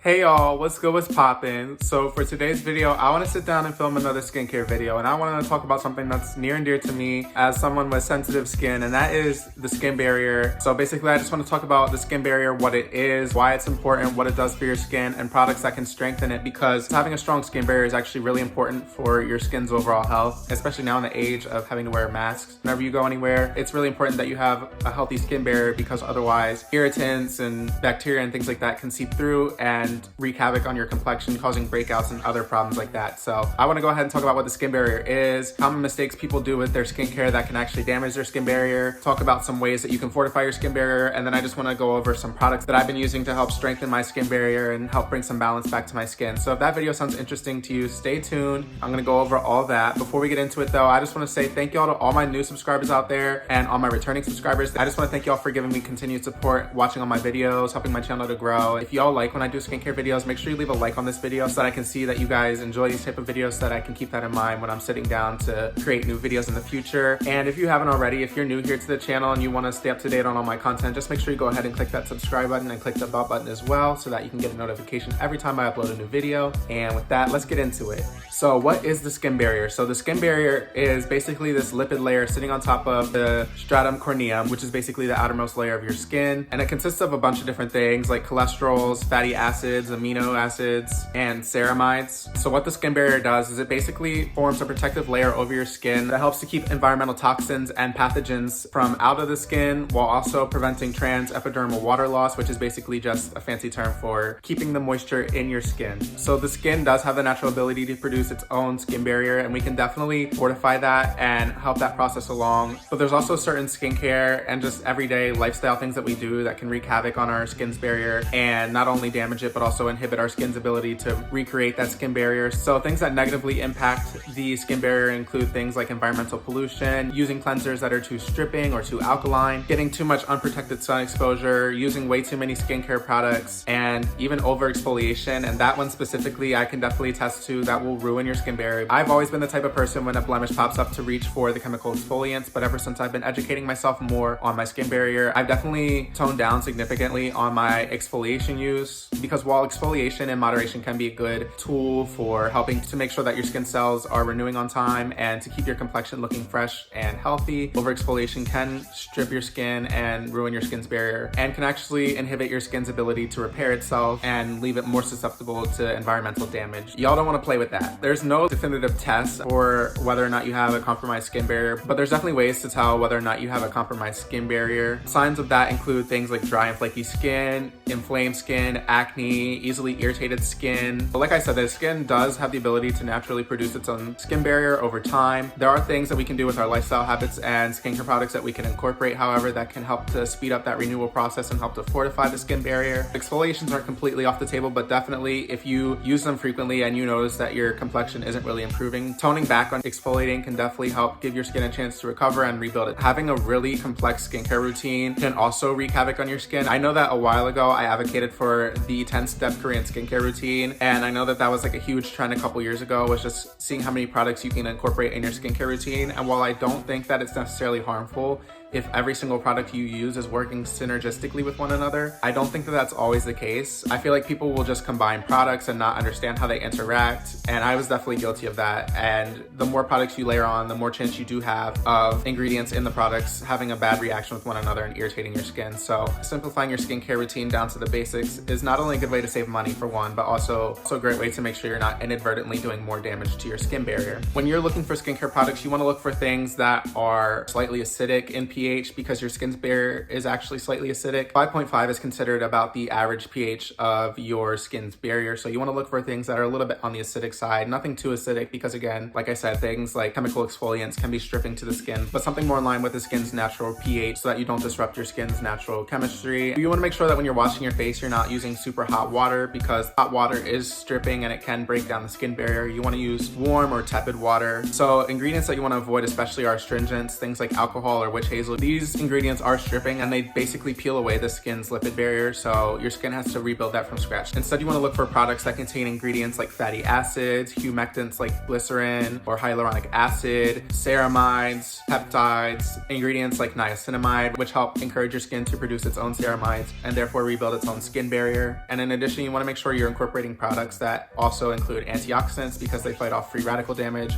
Hey y'all, what's good, what's poppin'? So for today's video, I want to sit down and film another skincare video, and I want to talk about something that's near and dear to me as someone with sensitive skin, and that is the skin barrier. So basically I just want to talk about the skin barrier, what it is, why it's important, what it does for your skin, and products that can strengthen it, because having a strong skin barrier is actually really important for your skin's overall health, especially now in the age of having to wear masks. Whenever you go anywhere, it's really important that you have a healthy skin barrier, because otherwise irritants and bacteria and things like that can seep through and wreak havoc on your complexion, causing breakouts and other problems like that. So I want to go ahead and talk about what the skin barrier is, common mistakes people do with their skincare that can actually damage their skin barrier, talk about some ways that you can fortify your skin barrier, and then I just want to go over some products that I've been using to help strengthen my skin barrier and help bring some balance back to my skin. So if that video sounds interesting to you, stay tuned. I'm going to go over all that. Before we get into it though, I just want to say thank y'all to all my new subscribers out there and all my returning subscribers. I just want to thank y'all for giving me continued support, watching all my videos, helping my channel to grow. If y'all like when I do skincare videos, make sure you leave a like on this video so that I can see that you guys enjoy these type of videos, so that I can keep that in mind when I'm sitting down to create new videos in the future. And if you haven't already, if you're new here to the channel and you want to stay up to date on all my content, just make sure you go ahead and click that subscribe button and click the bell button as well, so that you can get a notification every time I upload a new video. And with that, let's get into it. So what is the skin barrier? So the skin barrier is basically this lipid layer sitting on top of the stratum corneum, which is basically the outermost layer of your skin. And it consists of a bunch of different things like cholesterols, fatty acids, amino acids, and ceramides. So what the skin barrier does is it basically forms a protective layer over your skin that helps to keep environmental toxins and pathogens from out of the skin, while also preventing transepidermal water loss, which is basically just a fancy term for keeping the moisture in your skin. So the skin does have the natural ability to produce its own skin barrier, and we can definitely fortify that and help that process along. But there's also certain skincare and just everyday lifestyle things that we do that can wreak havoc on our skin's barrier and not only damage it, but also inhibit our skin's ability to recreate that skin barrier. So things that negatively impact the skin barrier include things like environmental pollution, using cleansers that are too stripping or too alkaline, getting too much unprotected sun exposure, using way too many skincare products, and even over exfoliation. And that one specifically, I can definitely attest to, that will ruin your skin barrier. I've always been the type of person when a blemish pops up to reach for the chemical exfoliants, but ever since I've been educating myself more on my skin barrier, I've definitely toned down significantly on my exfoliation use, because while exfoliation in moderation can be a good tool for helping to make sure that your skin cells are renewing on time and to keep your complexion looking fresh and healthy, over exfoliation can strip your skin and ruin your skin's barrier, and can actually inhibit your skin's ability to repair itself and leave it more susceptible to environmental damage. Y'all don't want to play with that. There's no definitive test for whether or not you have a compromised skin barrier, but there's definitely ways to tell whether or not you have a compromised skin barrier. Signs of that include things like dry and flaky skin, inflamed skin, acne, easily irritated skin. But like I said, the skin does have the ability to naturally produce its own skin barrier over time. There are things that we can do with our lifestyle habits and skincare products that we can incorporate, however, that can help to speed up that renewal process and help to fortify the skin barrier. Exfoliations aren't completely off the table, but definitely if you use them frequently and you notice that your complexion isn't really improving, toning back on exfoliating can definitely help give your skin a chance to recover and rebuild it. Having a really complex skincare routine can also wreak havoc on your skin. I know that a while ago I advocated for the 10-step Korean skincare routine, and I know that that was like a huge trend a couple years ago, was just seeing how many products you can incorporate in your skincare routine. And while I don't think that it's necessarily harmful if every single product you use is working synergistically with one another, I don't think that that's always the case. I feel like people will just combine products and not understand how they interact, and I was definitely guilty of that. And the more products you layer on, the more chance you do have of ingredients in the products having a bad reaction with one another and irritating your skin. So simplifying your skincare routine down to the basics is not only a good way to save money for one, but also a great way to make sure you're not inadvertently doing more damage to your skin barrier. When you're looking for skincare products, you want to look for things that are slightly acidic in pH, because your skin's barrier is actually slightly acidic. 5.5 is considered about the average pH of your skin's barrier. So you want to look for things that are a little bit on the acidic side, nothing too acidic, because again, like I said, things like chemical exfoliants can be stripping to the skin, but something more in line with the skin's natural pH so that you don't disrupt your skin's natural chemistry. You want to make sure that when you're washing your face, you're not using super hot water, because hot water is stripping and it can break down the skin barrier. You want to use warm or tepid water. So ingredients that you want to avoid especially are astringents, things like alcohol or witch hazel nasal. These ingredients are stripping and they basically peel away the skin's lipid barrier, so your skin has to rebuild that from scratch. Instead, you want to look for products that contain ingredients like fatty acids, humectants like glycerin or hyaluronic acid, ceramides, peptides, ingredients like niacinamide, which help encourage your skin to produce its own ceramides and therefore rebuild its own skin barrier. And in addition, you want to make sure you're incorporating products that also include antioxidants because they fight off free radical damage,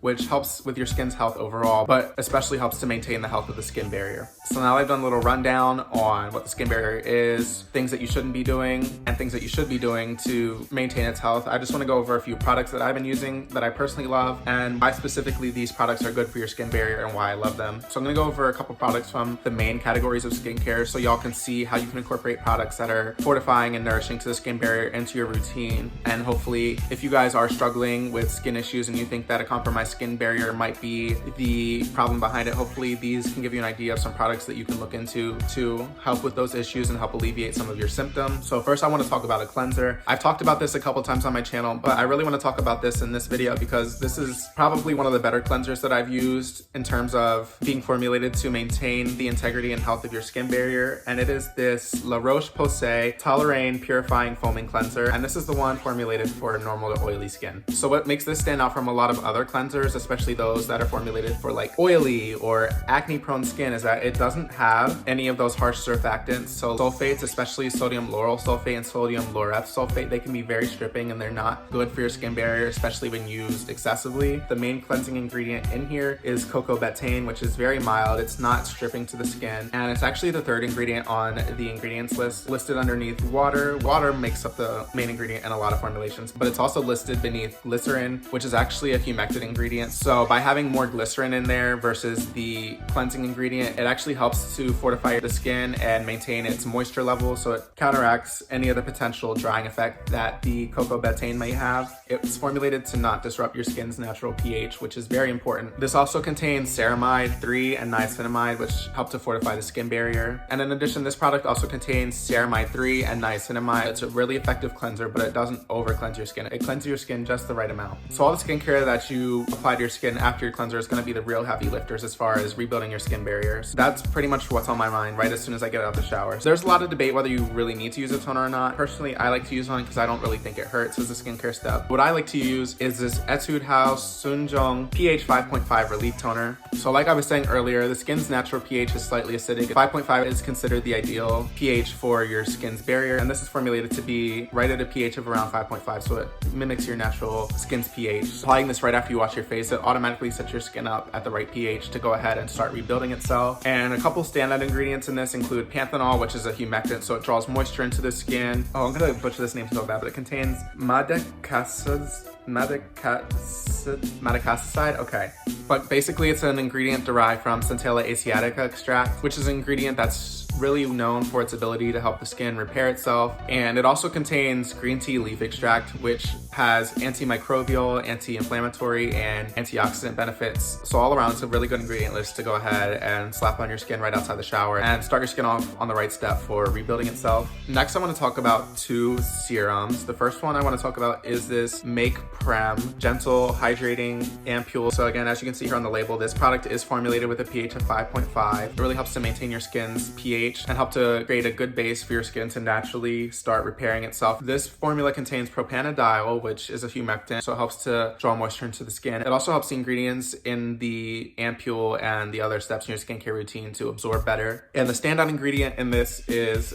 which helps with your skin's health overall, but especially helps to maintain the health of the skin barrier. So now I've done a little rundown on what the skin barrier is, things that you shouldn't be doing, and things that you should be doing to maintain its health. I just want to go over a few products that I've been using that I personally love, and why specifically these products are good for your skin barrier and why I love them. So I'm going to go over a couple products from the main categories of skincare so y'all can see how you can incorporate products that are fortifying and nourishing to the skin barrier into your routine. And hopefully, if you guys are struggling with skin issues and you think that a compromised skin barrier might be the problem behind it, hopefully these can give you an idea of some products that you can look into to help with those issues and help alleviate some of your symptoms. So first I want to talk about a cleanser. I've talked about this a couple times on my channel, but I really want to talk about this in this video because this is probably one of the better cleansers that I've used in terms of being formulated to maintain the integrity and health of your skin barrier. And it is this La Roche-Posay Tolerane Purifying Foaming Cleanser. And this is the one formulated for normal to oily skin. So what makes this stand out from a lot of other cleansers, especially those that are formulated for like oily or acne prone skin, is that it doesn't have any of those harsh surfactants. So sulfates, especially sodium lauryl sulfate and sodium laureth sulfate, they can be very stripping and they're not good for your skin barrier, especially when used excessively. The main cleansing ingredient in here is cocoa betaine, which is very mild. It's not stripping to the skin, and it's actually the third ingredient on the ingredients list, listed underneath water. Water makes up the main ingredient in a lot of formulations, but it's also listed beneath glycerin, which is actually a humectant ingredient. So by having more glycerin in there versus the cleansing ingredient, it actually helps to fortify the skin and maintain its moisture level, so it counteracts any of the potential drying effect that the cocoa betaine may have. It's formulated to not disrupt your skin's natural pH, which is very important. This also contains ceramide 3 and niacinamide, which help to fortify the skin barrier. And in addition, this product also contains ceramide 3 and niacinamide. It's a really effective cleanser, but it doesn't over cleanse your skin. It cleanses your skin just the right amount. So all the skincare that you apply to your skin after your cleanser is going to be the real heavy lifters as far as rebuilding your skin barriers. That's pretty much what's on my mind right as soon as I get out of the shower. So there's a lot of debate whether you really need to use a toner or not. Personally, I like to use one because I don't really think it hurts as a skincare step. What I like to use is this Etude House Soonjung pH 5.5 Relief Toner. So like I was saying earlier, the skin's natural pH is slightly acidic. 5.5 is considered the ideal pH for your skin's barrier, and this is formulated to be right at a pH of around 5.5, so it mimics your natural skin's pH. Applying this right after you wash your face, it automatically sets your skin up at the right pH to go ahead and start rebuilding itself. And a couple standout ingredients in this include panthenol, which is a humectant, so it draws moisture into the skin. Oh, I'm gonna butcher this name so bad, but it contains madecassoside, okay. But basically it's an ingredient derived from Centella asiatica extract, which is an ingredient that's really known for its ability to help the skin repair itself. And it also contains green tea leaf extract, which has antimicrobial, anti-inflammatory, and antioxidant benefits. So all around, it's a really good ingredient list to go ahead and slap on your skin right outside the shower and start your skin off on the right step for rebuilding itself. Next, I want to talk about two serums. The first one I want to talk about is this Make Prem Gentle Hydrating Ampule. So again, as you can see here on the label, this product is formulated with a pH of 5.5. It really helps to maintain your skin's pH and help to create a good base for your skin to naturally start repairing itself. This formula contains propanediol, which is a humectant, so it helps to draw moisture into the skin. It also helps the ingredients in the ampule and the other steps in your skincare routine to absorb better. And the standout ingredient in this is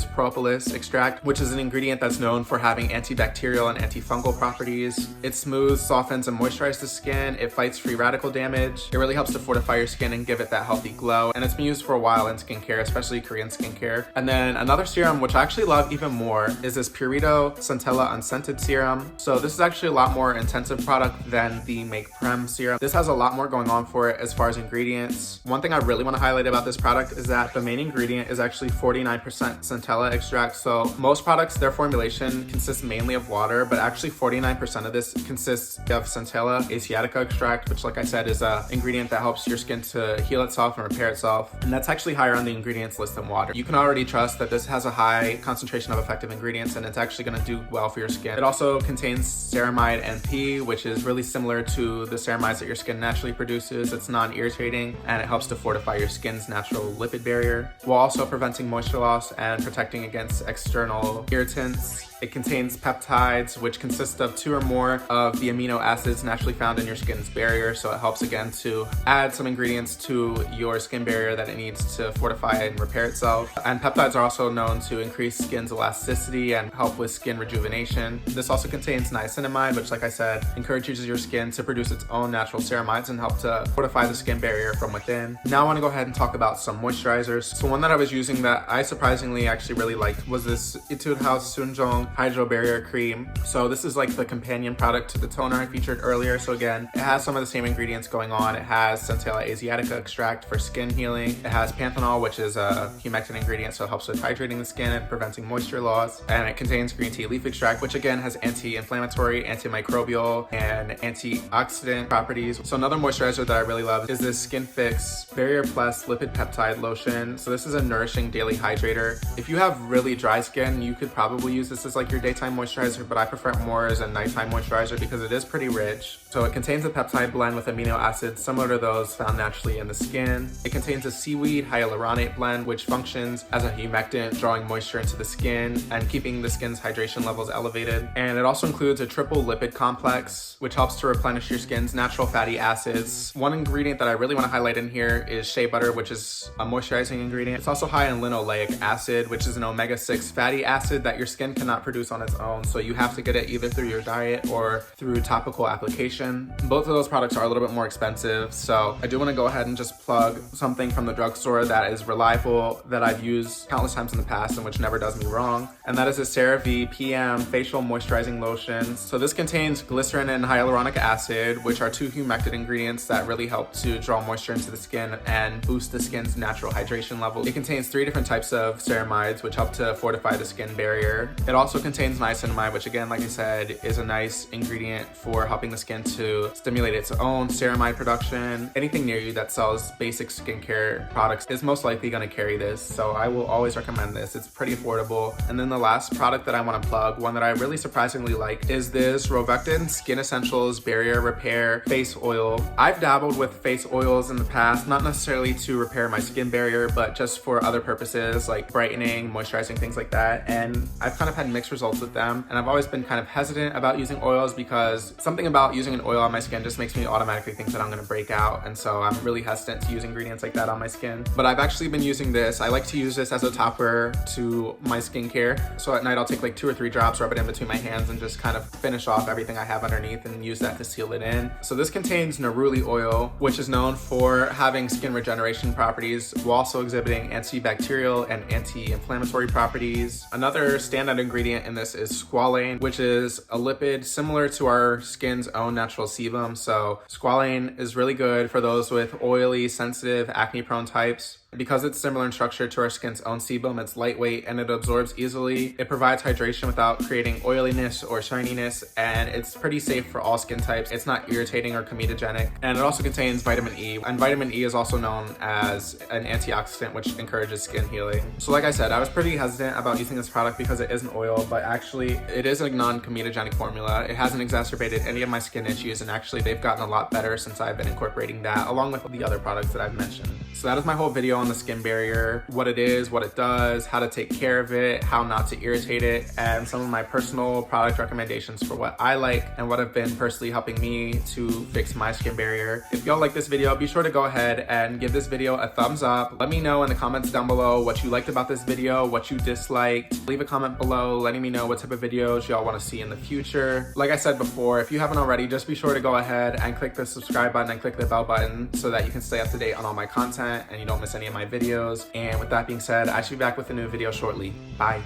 Propolis Extract, which is an ingredient that's known for having antibacterial and antifungal properties. It smooths, softens, and moisturizes the skin. It fights free radical damage. It really helps to fortify your skin and give it that healthy glow. And it's been used for a while in skincare, especially Korean skincare. And then another serum, which I actually love even more, is this Purito Centella Unscented Serum. So this is actually a lot more intensive product than the Make Prem serum. This has a lot more going on for it as far as ingredients. One thing I really want to highlight about this product is that the main ingredient is actually 49% Centella extract. So most products, their formulation consists mainly of water, but actually 49% of this consists of Centella asiatica extract, which like I said is an ingredient that helps your skin to heal itself and repair itself. And that's actually higher on the ingredients list than water. You can already trust that this has a high concentration of effective ingredients and it's actually going to do well for your skin. It also contains ceramide NP, which is really similar to the ceramides that your skin naturally produces. It's non-irritating and it helps to fortify your skin's natural lipid barrier while also preventing moisture loss and protecting against external irritants. It contains peptides, which consist of 2 or more of the amino acids naturally found in your skin's barrier. So it helps again to add some ingredients to your skin barrier that it needs to fortify and repair itself. And peptides are also known to increase skin's elasticity and help with skin rejuvenation. This also contains niacinamide, which, like I said, encourages your skin to produce its own natural ceramides and help to fortify the skin barrier from within. Now I want to go ahead and talk about some moisturizers. So one that I was using that I surprisingly actually really liked was this Etude House Soonjung Hydro Barrier Cream. So this is like the companion product to the toner I featured earlier. So again, it has some of the same ingredients going on. It has Centella Asiatica extract for skin healing. It has panthenol, which is a humectant ingredient, so it helps with hydrating the skin and preventing moisture loss. And it contains green tea leaf extract, which again has anti-inflammatory, antimicrobial, and antioxidant properties. So another moisturizer that I really love is this Skinfix Barrier Plus Lipid-Peptide Lotion. So this is a nourishing daily hydrator. If you have really dry skin, you could probably use this as like your daytime moisturizer, but I prefer it more as a nighttime moisturizer because it is pretty rich. So it contains a peptide blend with amino acids similar to those found naturally in the skin. It contains a seaweed hyaluronate blend, which functions as a humectant, drawing moisture into the skin and keeping the skin's hydration levels elevated. And it also includes a triple lipid complex, which helps to replenish your skin's natural fatty acids. One ingredient that I really want to highlight in here is shea butter, which is a moisturizing ingredient. It's also high in linoleic acid, which is an omega-6 fatty acid that your skin cannot produce on its own. So you have to get it either through your diet or through topical application. Both of those products are a little bit more expensive. So I do want to go ahead and just plug something from the drugstore that is reliable, that I've used countless times in the past and which never does me wrong. And that is a Cerave PM Facial Moisturizing Lotion. So this contains glycerin and hyaluronic acid, which are 2 humectant ingredients that really help to draw moisture into the skin and boost the skin's natural hydration levels. It contains 3 different types of ceramides, which help to fortify the skin barrier. It also contains niacinamide, which again, like I said, is a nice ingredient for helping the skin to stimulate its own ceramide production. Anything near you that sells basic skincare products is most likely going to carry this, so I will always recommend this. It's pretty affordable. And then the last product that I want to plug, one that I really surprisingly like, is this Rovectin Skin Essentials Barrier Repair Face Oil. I've dabbled with face oils in the past, not necessarily to repair my skin barrier, but just for other purposes like brightening, moisturizing, things like that. And I've kind of had mixed results with them, and I've always been kind of hesitant about using oils because something about using an oil on my skin just makes me automatically think that I'm going to break out, and so I'm really hesitant to use ingredients like that on my skin. But I've actually been using this. I like to use this as a topper to my skincare. So at night I'll take like 2 or 3 drops, rub it in between my hands, and just kind of finish off everything I have underneath and use that to seal it in. So this contains neroli oil, which is known for having skin regeneration properties while also exhibiting antibacterial and anti-inflammatory properties. Another standout ingredient in this is squalane, which is a lipid similar to our skin's own natural sebum. So squalane is really good for those with oily, sensitive, acne-prone types. Because it's similar in structure to our skin's own sebum, it's lightweight and it absorbs easily. It provides hydration without creating oiliness or shininess, and it's pretty safe for all skin types. It's not irritating or comedogenic. And it also contains vitamin E, and vitamin E is also known as an antioxidant, which encourages skin healing. So like I said, I was pretty hesitant about using this product because it is an oil, but actually it is a non-comedogenic formula. It hasn't exacerbated any of my skin issues, and actually they've gotten a lot better since I've been incorporating that along with the other products that I've mentioned. So that is my whole video on the skin barrier, what it is, what it does, how to take care of it, how not to irritate it, and some of my personal product recommendations for what I like and what have been personally helping me to fix my skin barrier. If y'all like this video, be sure to go ahead and give this video a thumbs up. Let me know in the comments down below what you liked about this video, what you disliked. Leave a comment below letting me know what type of videos y'all want to see in the future. Like I said before, if you haven't already, just be sure to go ahead and click the subscribe button and click the bell button so that you can stay up to date on all my content and you don't miss any of my videos. And with that being said, I should be back with a new video shortly. Bye.